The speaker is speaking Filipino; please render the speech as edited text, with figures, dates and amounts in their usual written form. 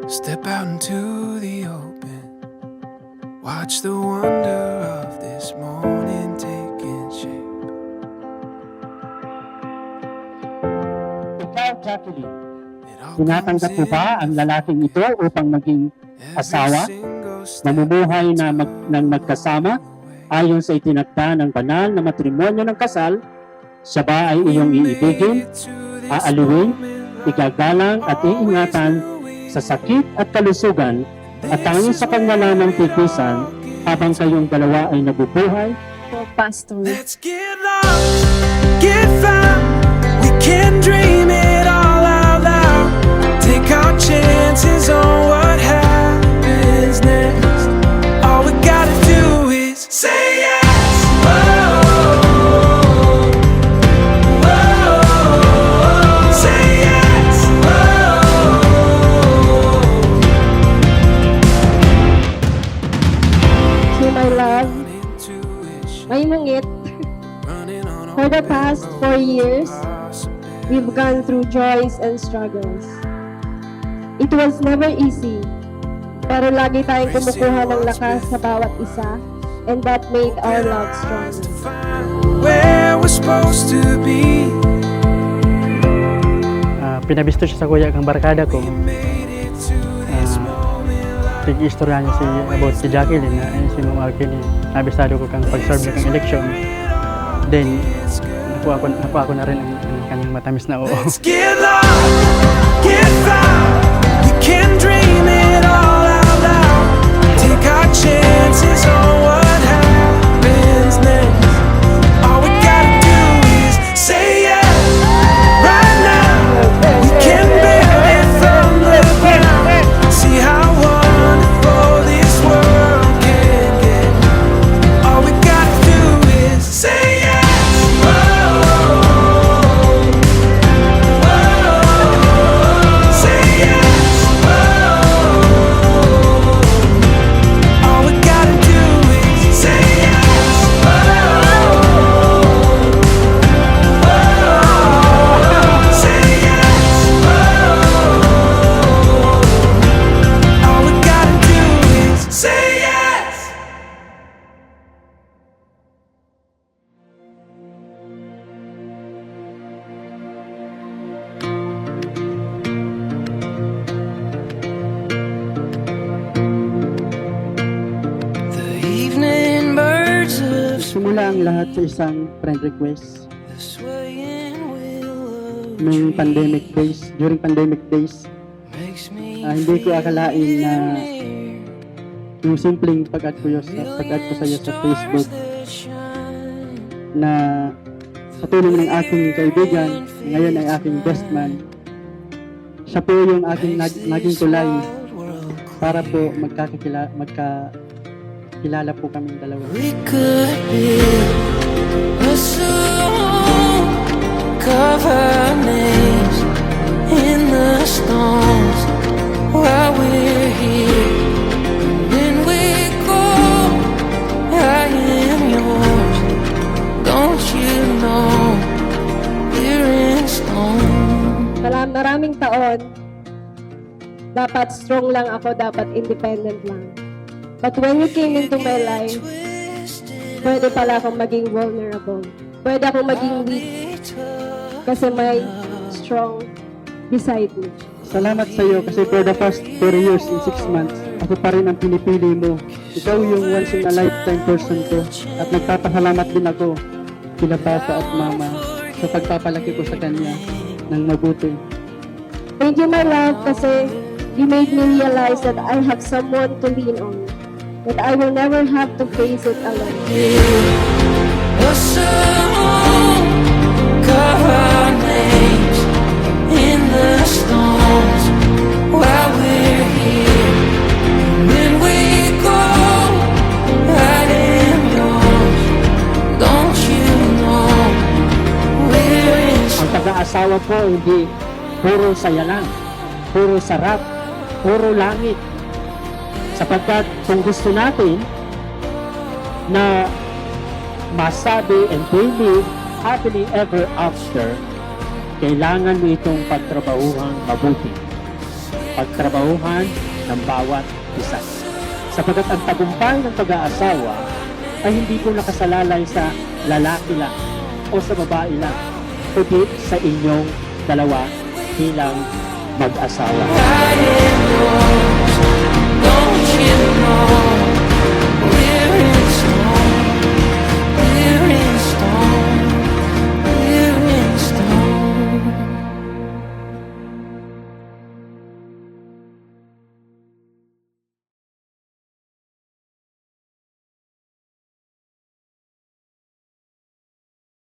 Step out into the open. Watch the wonder of this morning taking shape. Ikaw, Jacqueline, It all tinatanggap mo comes ba ang lalaking ito upang maging asawa? Namumuhay na ng magkasama ayon sa itinakda ng banal na matrimonyo ng kasal? Siya ba ay iyong iibigin, aaliwin, igagalang at iingatan sa sakit at kalusugan at tanging sa kanya ng tipisan habang kayong dalawa ay nabubuhay? Po, Pastor. Let's get lost, get found. We can dream it all out loud. Take our chances on what happens next. All we gotta do is say yes. Whoa, whoa, say yes. Whoa. To my love, my mungit, for the past 4 years, we've gone through joys and struggles. It was never easy, pero lagi tayong kumukuha ng lakas sa bawat isa, and that made our love stronger. Where we're supposed to be. Pinabisto siya sa kuya kang barkada ko. Tig-istorya niya about si Jacqueline na si Ma'am Jacqueline. Nabisado ko kang pag-serve niya kang election. Then, nakuha ko na rin ang kanyang matamis na oo. Let's get lost, get found. We can dream it all out loud. Take our chances on what happens next. All we gotta do is say yes. Right now, we can build it from the ground. See how wonderful this world can get. All we gotta do is say yes. Say yes. All we gotta do is say yes. Say yes. All we gotta do is say yes. The evening birds of Simula ang lahat sa isang friend request. the swaying willow Nung pandemic days, during pandemic days, makes me hindi ko akalain na near. yung simpleng pag-add ko sa iyo sa Facebook That shine. na sa tulong ng aking kaibigan, ngayon ay aking best man. Siya po yung aking naging tulay para po magkakilala po kaming dalawa. We could build a song, carve our names in the stones while we're here. And when we go, I am yours. Don't you know we're in stone? Maraming taon, dapat strong lang ako, dapat independent lang. But when you came into my life, pwede pala akong maging vulnerable. Pwede akong maging weak kasi may strong beside me. Salamat sa iyo kasi for the past 4 years and 6 months, ako pa rin ang pinipili mo. Ikaw yung once in a lifetime person ko at nagpapasalamat din ako kila Papa at Mama sa pagpapalaki ko sa kanya ng mabuti. Thank you, my love, kasi you made me realize that I have someone to lean on. That I will never have to face it alone. A song, carve our names in the stones while we're here. When we go, I am yours. Don't you know we're in Ang pag-aasawa ko hindi puro saya lang, puro sarap, puro langit. Sapagkat kung gusto natin na masabi and to live happily ever after, kailangan mo itong pagtrabahuhang mabuti. pagtrabahuhan ng bawat isa. Sapagkat ang tagumpay ng pag-aasawa ay hindi po nakasalalay sa lalaki lang o sa babae lang, kundi sa inyong dalawa bilang mag-asawa. Don't you know?